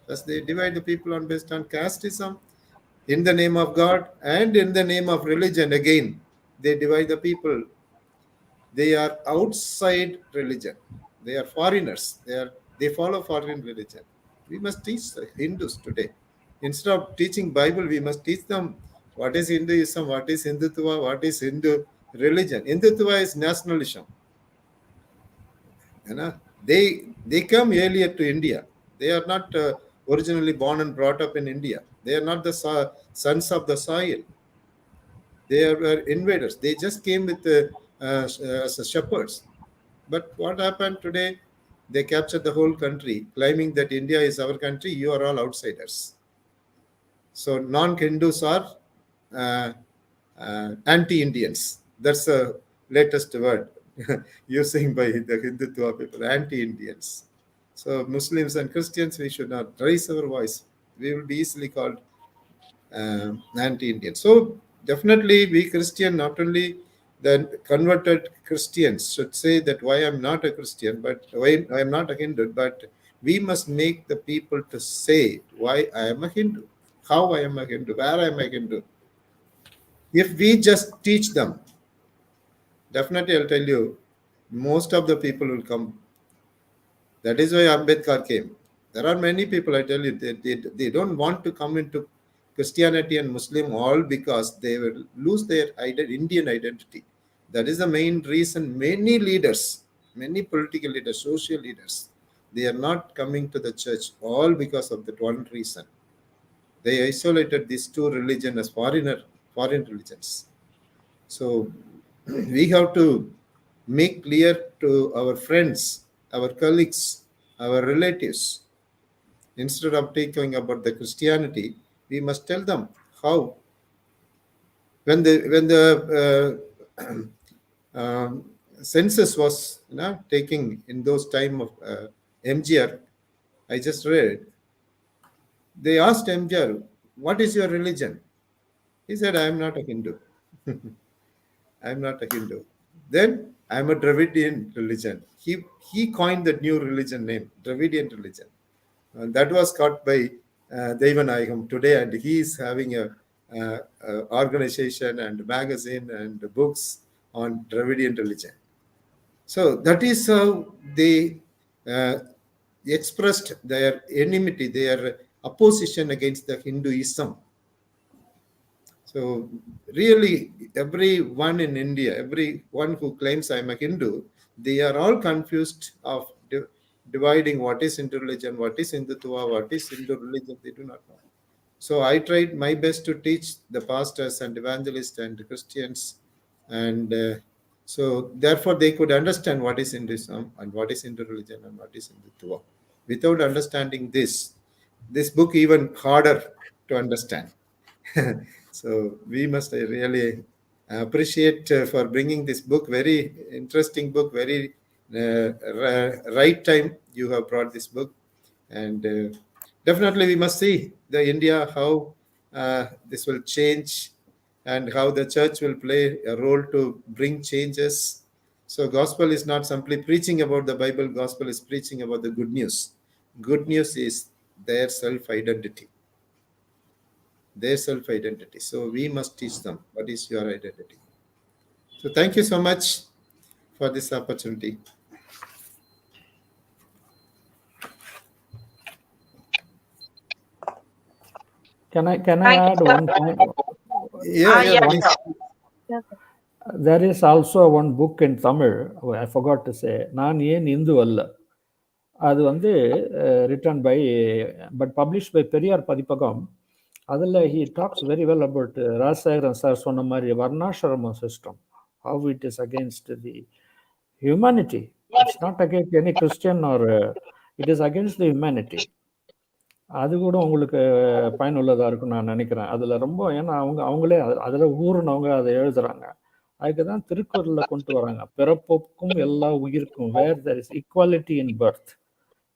Thus, they divide the people based on casteism in the name of God and in the name of religion. Again, they divide the people. They are outside religion. They are foreigners. They follow foreign religion. We must teach the Hindus today. Instead of teaching Bible, we must teach them what is Hinduism, what is Hindutva, what is Hindu religion. Hindutva is nationalism. You know, they come earlier to India. They are not originally born and brought up in India. They are not the sons of the soil. They were invaders. They just came with as shepherds. But what happened today? They captured the whole country, claiming that India is our country. You are all outsiders. So non-Hindus are anti-Indians. That's the latest word using by the Hindutva people, anti-Indians. So Muslims and Christians, we should not raise our voice. We will be easily called anti-Indian. So definitely we Christian, not only the converted Christians should say that why I'm not a Christian, but why I'm not a Hindu, but we must make the people to say why I am a Hindu, how I am a Hindu, where I am a Hindu. If we just teach them, definitely I'll tell you, most of the people will come. That is why Ambedkar came. There are many people, I tell you, they don't want to come into Christianity and Muslim all because they will lose their Indian identity. That is the main reason many leaders, many political leaders, social leaders, they are not coming to the church all because of that one reason. They isolated these two religions as foreign religions. So we have to make clear to our friends, our colleagues, our relatives, instead of talking about the Christianity, we must tell them how. When the census was taking in those time of MGR, I just read. They asked MGR, "What is your religion?" He said, "I am not a Hindu. I am not a Hindu." Then I am a Dravidian religion. He coined the new religion name, Dravidian religion. And that was caught by Devanayagam today, and he is having a organization and magazine and books on Dravidian religion. So that is how they expressed their enmity, their opposition against the Hinduism. So really, everyone in India, everyone who claims I'm a Hindu, they are all confused of dividing what is Hindu religion, what is Hindutva, what is Hindu religion. They do not know. So I tried my best to teach the pastors and evangelists and Christians, and so therefore they could understand what is Hinduism and what is Hindu religion and what is Hindutva. Without understanding this book even harder to understand. So we must really appreciate for bringing this book, very interesting book, very right time you have brought this book. And definitely we must see the India, how this will change and how the church will play a role to bring changes. So gospel is not simply preaching about the Bible, gospel is preaching about the good news. Good news is their self-identity. Their self-identity. So we must teach them what is your identity. So thank you so much for this opportunity. Can I Thank add you, one sir. point? Yeah, Yeah, please. sure. Yes, sir. There is also one book in Tamil, I forgot to say, நான் ஏன் இந்து அல்ல. அது வந்து written by, but published by Periyar பதிப்பகம். அதில் he talks very well about Rajasekharan sir சொன்ன மாதிரி வர்ணாசிரம system, how it is against the humanity. It's not against any Christian or it is against the humanity. அது கூட உங்களுக்கு பயனுள்ளதாக இருக்கும்னு நான் நினைக்கிறேன். அதில் ரொம்ப ஏன்னா அவங்களே அதில் ஊறுனவங்க அதை எழுதுறாங்க. அதுக்கு தான் திருக்குறளில் கொண்டு வராங்க, பிறப்புக்கும் எல்லா உயிருக்கும், வேர் there is equality in birth,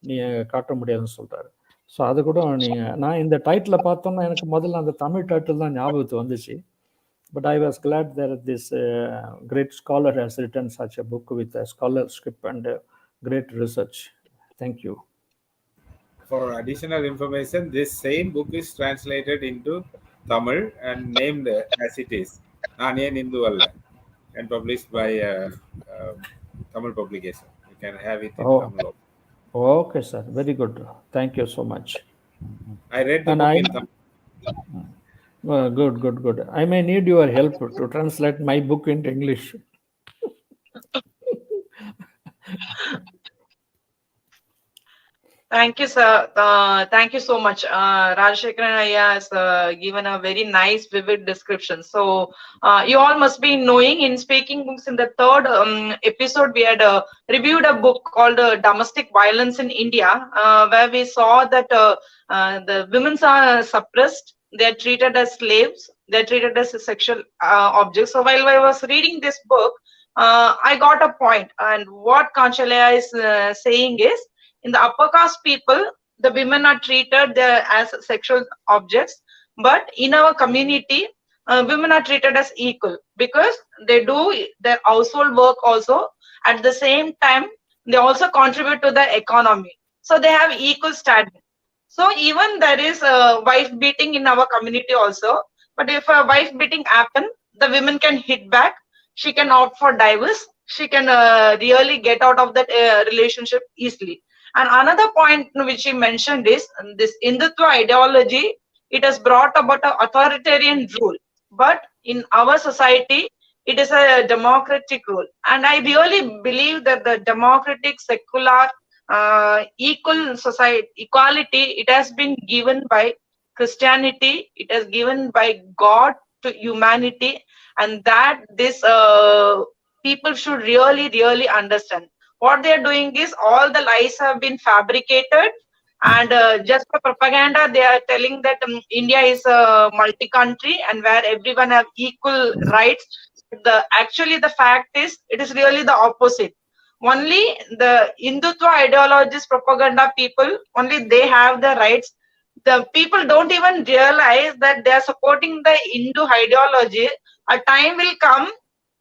நீங்கள் காட்ட முடியாதுன்னு சொல்கிறாரு. ஸோ அது கூட நான் இந்த டைட்டில் பார்த்தோன்னா எனக்கு முதல்ல அந்த தமிழ் டைட்டில் தான் ஞாபகத்துக்கு வந்துச்சு. But I was glad that this great scholar has written such a book with a scholarship and great research. Thank you. For additional information, this same book is translated into Tamil and named as it is. நான் ஏன் இந்து அல்ல, and published by uh, Tamil publication. You can have it in Oh. Tamil. Okay, sir. Very good. Thank you so much. I read the And book I- in Tamil. Good. I may need your help to translate my book into English. Thank you, sir. Thank you so much. Rajasekharan Ayya has given a very nice, vivid description. So, you all must be knowing in Speaking Books, in the third episode, we had reviewed a book called Domestic Violence in India, where we saw that the women are suppressed, they're treated as slaves, they're treated as sexual objects. So, while I was reading this book, I got a point. And what Kancha Illaiya is saying is, in the upper caste people, the women are treated as sexual objects, but in our community, women are treated as equal because they do their household work also. At the same time, they also contribute to the economy. So they have equal standing. So even there is a wife beating in our community also, but if a wife beating happen, the women can hit back. She can opt for divorce. She can really get out of that relationship easily. And another point which he mentioned is this Hindutva ideology. It has brought about an authoritarian rule, but in our society, it is a democratic rule. And I really believe that the democratic, secular, equal society, equality, it has been given by Christianity. It has given by God to humanity, and that this people should really understand. What they are doing is all the lies have been fabricated, and just for propaganda, they are telling that India is a multi-country and where everyone have equal rights. Actually, the fact is, it is really the opposite. Only the Hindutva ideologies, propaganda people, only they have the rights. The people don't even realize that they are supporting the Hindu ideology. A time will come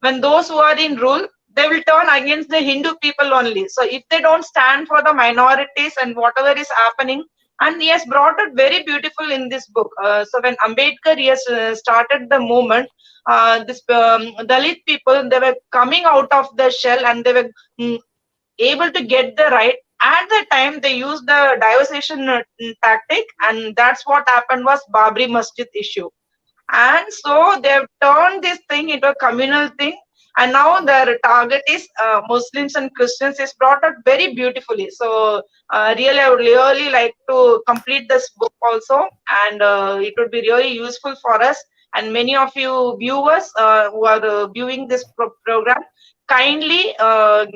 when those who are in rule, they will turn against the Hindu people only. So if they don't stand for the minorities and whatever is happening, and he has brought it very beautiful in this book. So when Ambedkar has started the movement, this Dalit people, they were coming out of the shell and they were able to get the right. At the time, they used the divorcation tactic, and that's what happened was Babri Masjid issue. And so they've turned this thing into a communal thing, and now their target is Muslims and Christians. Is brought out very beautifully. So really, I would really like to complete this book also, and it would be really useful for us. And many of you viewers who are viewing this program, kindly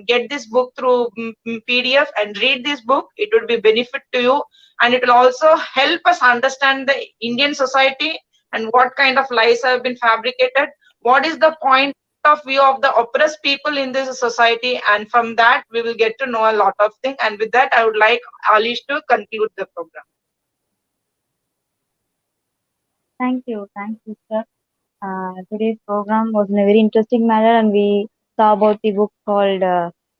get this book through PDF and read this book. It would be benefit to you, and it will also help us understand the Indian society and what kind of lies have been fabricated. What is the point of view of the oppressed people in this society? And from that, we will get to know a lot of things. And with that, I would like Aalish to conclude the program. Thank you, sir. Today's program was in a very interesting manner, and we saw about the book called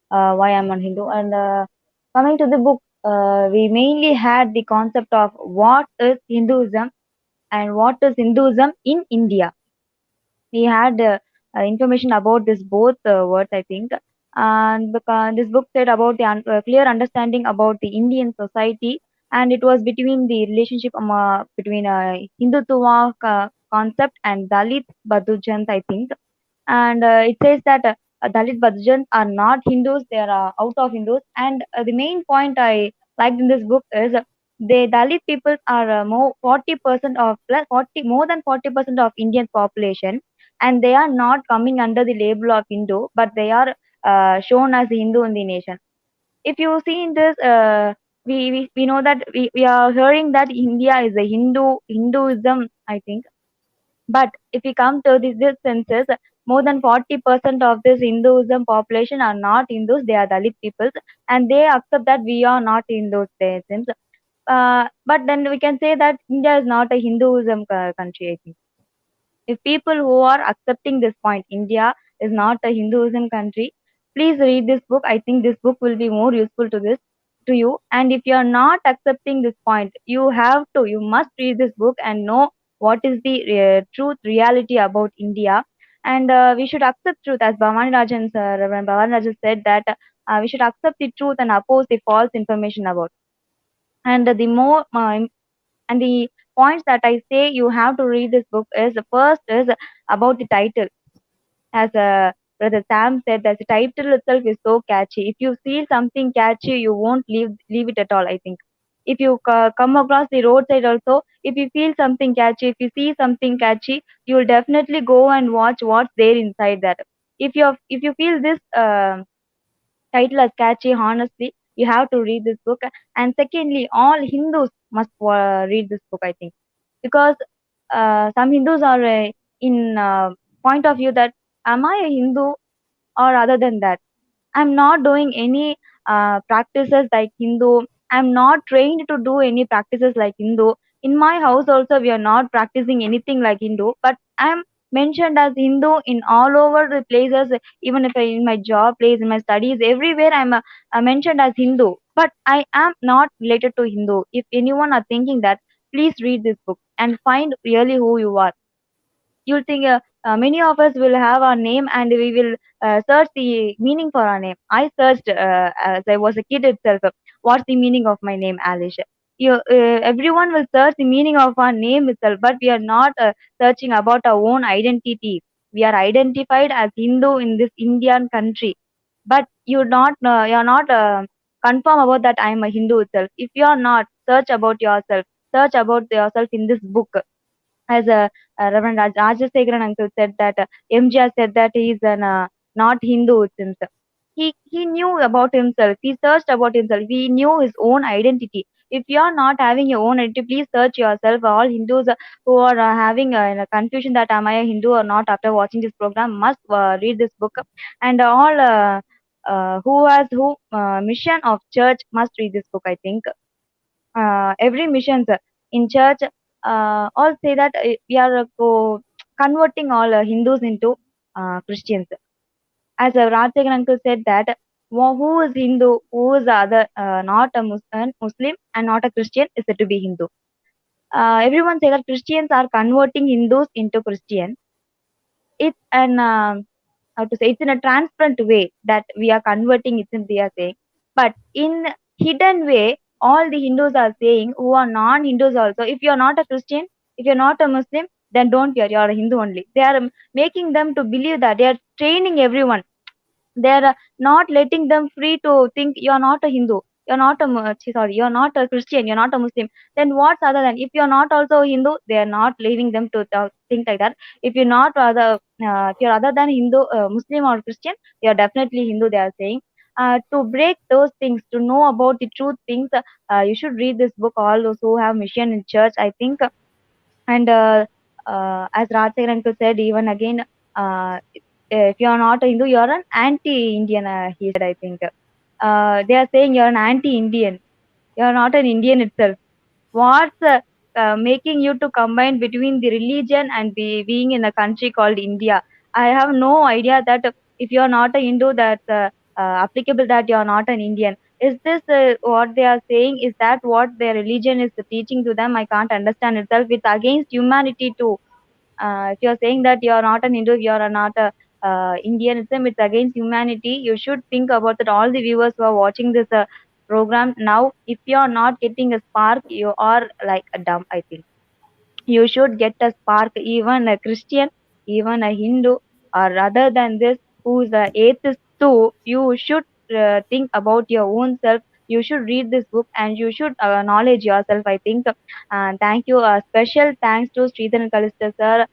Why I'm a Hindu. And coming to the book, we mainly had the concept of what is Hinduism and what is Hinduism in India. We had information about this both words, I think. And because this book said about the clear understanding about the Indian society, and it was between the relationship between Hindutva concept and Dalit Badujans, I think. And it says that Dalit Badujans are not Hindus; they are out of Hindus. And the main point I liked in this book is the Dalit people are more 40% of more than 40% of Indian population, and they are not coming under the label of Hindu, but they are shown as Hindu in the nation. If you see in this, we know that we are hearing that India is a Hinduism, I think. But if we come to this census, more than 40% of this Hinduism population are not Hindus; they are Dalit peoples, and they accept that we are not Hindus. They seems. But then we can say that India is not a Hinduism country, I think. If people who are accepting this point, India is not a Hinduism country, please read this book. I think this book will be more useful to you. And if you are not accepting this point, you must read this book and know what is the truth reality about India. And we should accept truth, as Bavani Rajan, Reverend Bavani Rajan said that we should accept the truth and oppose the false information about. And the more and the points that I say you have to read this book is, the first is about the title. As Brother Sam said, that the title itself is so catchy. If you see something catchy, you won't leave it at all, I think. If you come across the roadside also, if you feel something catchy, if you see something catchy, you will definitely go and watch what's there inside that. If you feel this title as catchy, honestly, you have to read this book. And secondly, all Hindus must read this book, I think, because some Hindus are in point of view that, am I a Hindu or other than that? I'm not doing any practices like Hindu. I'm not trained to do any practices like Hindu. In my house also, we are not practicing anything like Hindu. But I'm mentioned as Hindu in all over the places. Even if in my job place, in my studies, everywhere I'm mentioned as Hindu. But I am not related to Hindu. If anyone are thinking that, please read this book and find really who you are. You'll think many of us will have our name and we will search the meaning for our name. I searched as I was a kid itself, what's the meaning of my name, Alish? Everyone will search the meaning of our name itself, but we are not searching about our own identity. We are identified as Hindu in this Indian country, but you're not confirm about that I am a Hindu itself. If you are not, search about yourself. Search about yourself in this book. As Reverend Rajasekharan uncle said that MGR said that he is an not Hindu it himself. He knew about himself. He searched about himself. He knew his own identity. If you are not having your own identity, please search yourself. All Hindus who are having a confusion that am I a Hindu or not after watching this program must read this book. And all who mission of church must read this book, I think. Every missions in church all say that we are converting all Hindus into Christians. As Rajasekharan uncle said that, who is Hindu, who is other, not a Muslim and not a Christian is said to be Hindu. Everyone say that Christians are converting Hindus into Christian. It's an how to say, it's in a transparent way that we are converting it, they are saying. But in hidden way, all the Hindus are saying, who are non-Hindus also, if you are not a Christian, if you're not a Muslim, then don't fear, you're a Hindu only. They are making them to believe that. They are training everyone. They are not letting them free to think you're not a Hindu, you're not a you're not a Christian, you're not a Muslim. Then what's other than? If you're not also a Hindu, they are not leaving them to think like that. If you're not other, if you're other than Hindu, Muslim or Christian, you're definitely Hindu. They are saying. To break those things, to know about the truth things, you should read this book. All those who have mission in church, I think. And as Rajasekharan uncle said, even again, if you're not a Hindu, you're an anti-Indian. He said, I think. They are saying you're an anti-Indian. You're not an Indian itself. What's making you to combine between the religion and being in a country called India? I have no idea that if you're not a Hindu, that's applicable that you're not an Indian. Is this what they are saying? Is that what their religion is teaching to them? I can't understand itself. It's against humanity too. If you're saying that you're not an Hindu, you're not a Indianism, it's against humanity. You should think about that. All the viewers who are watching this program now, if you're not getting a spark, you are like a dumb, I think. You should get a spark. Even a Christian, even a Hindu, or rather than this, who's a atheist too, you should think about your own self. You should read this book and you should knowledge yourself, I think. And thank you. Special thanks to Sridharan Kalistas sir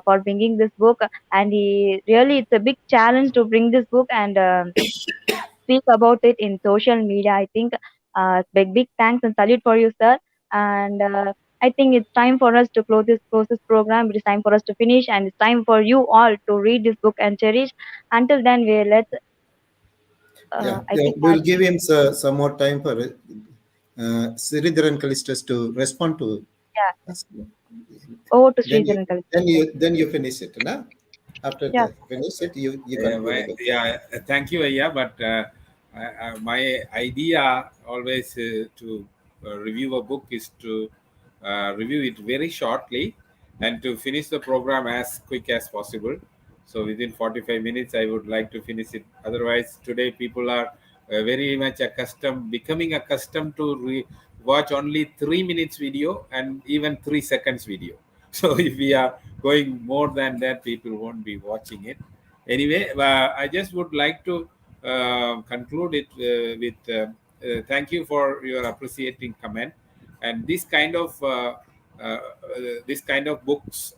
for bringing this book. And really, it's a big challenge to bring this book and speak about it in social media, I think. Big thanks and salute for you, sir. And I think it's time for us to close this program. It is time for us to finish, and it's time for you all to read this book and cherish. Until then, let's. I think we'll give him some more time for Sridharan Kalistas to respond to yeah. us. Over to Sridharan Kalistas. Then you finish it, na? After Yeah. finish it, you can. Thank you, Ayya. But my idea always to review a book is to review it very shortly and to finish the program as quick as possible. So within 45 minutes, I would like to finish it. Otherwise, today people are very much becoming accustomed to watch only 3 minutes video and even 3 seconds video. So if we are going more than that, people won't be watching it. Anyway, I just would like to conclude it with thank you for your appreciating comment. And this kind of books,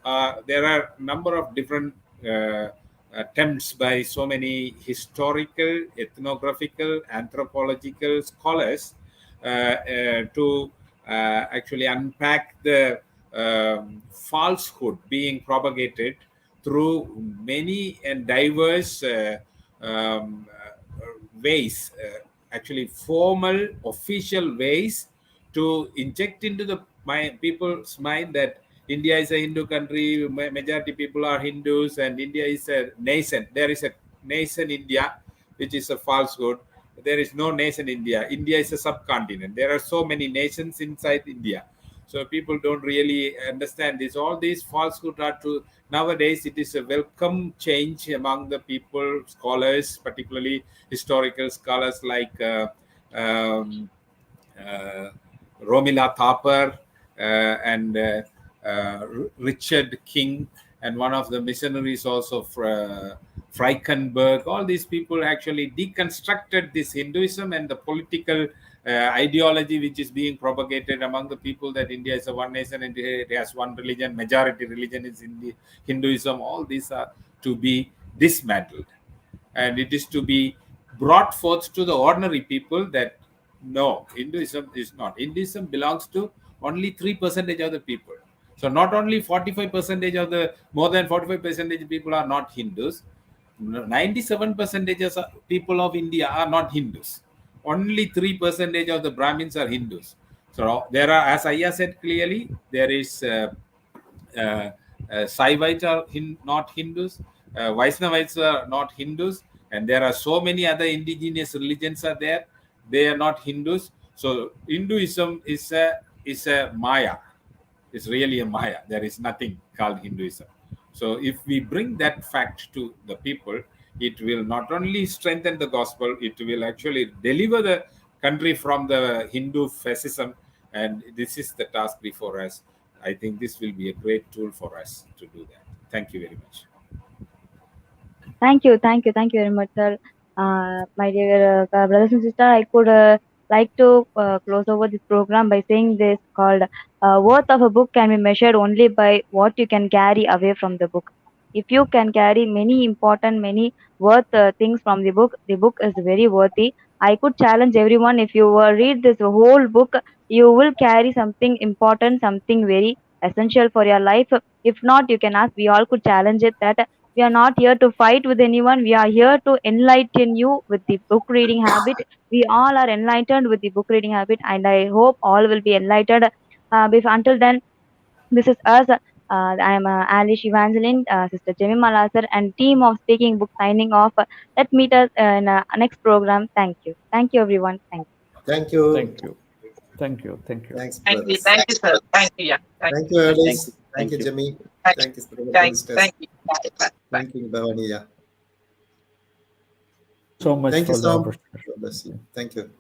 there are a number of different attempts by so many historical, ethnographical, anthropological scholars to actually unpack the falsehood being propagated through many and diverse ways, actually formal, official ways, to inject into the people's mind that India is a Hindu country, majority people are Hindus, and India is a nation. There is a nation India, which is a falsehood. There is no nation India. India is a subcontinent. There are so many nations inside India. So people don't really understand this. All these falsehoods are true. Nowadays, it is a welcome change among the people, scholars, particularly historical scholars like Romila Thapar and Richard King, and one of the missionaries also, Freikenberg. All these people actually deconstructed this Hinduism and the political ideology which is being propagated among the people, that India is a one nation and it has one religion, majority religion is Hinduism. All these are to be dismantled, and it is to be brought forth to the ordinary people that no, Hinduism is not. Hinduism belongs to only 3% of the people. So not only 45% of the, more than 45% of people are not Hindus. 97% of people of India are not Hindus. Only 3% of the Brahmins are Hindus. So there are, as Ayya said clearly, there is Saivites are not Hindus, Vaisnavites are not Hindus, and there are so many other indigenous religions are there. They are not Hindus. So Hinduism is a Maya. It's really a Maya. There is nothing called Hinduism. So if we bring that fact to the people, it will not only strengthen the gospel, it will actually deliver the country from the Hindu fascism. And this is the task before us. I think this will be a great tool for us to do that. Thank you very much. Thank you very much, sir. My dear brothers and sisters, I could like to close over this program by saying this called worth of a book can be measured only by what you can carry away from the book. If you can carry many worth things from the book is very worthy. I could challenge everyone, if you read this whole book, you will carry something important, something very essential for your life. If not, you can ask. We all could challenge it that we are not here to fight with anyone. We are here to enlighten you with the book reading habit. We all are enlightened with the book reading habit, and I hope all will be enlightened. Until then, this is us. I am Aalish Evangeline, Sister Jemima Lazar, and team of Speaking Book signing off. Let's meet us in next program. Thank you. Thank you, everyone. Thank you. Thank you. Thank you. Thank you. Thank you. Thanks, Thank you, brothers. thank you, sir. Thank you, yeah. Thank you, Aalish. Thank Thank you, you. Jimmy. Thank Thank you, Sridharan Thank Kalistas. you. Bye, bye, bye. Thank you, Bavani. So much Thank for you the so opportunity. much. God bless you. Thank you.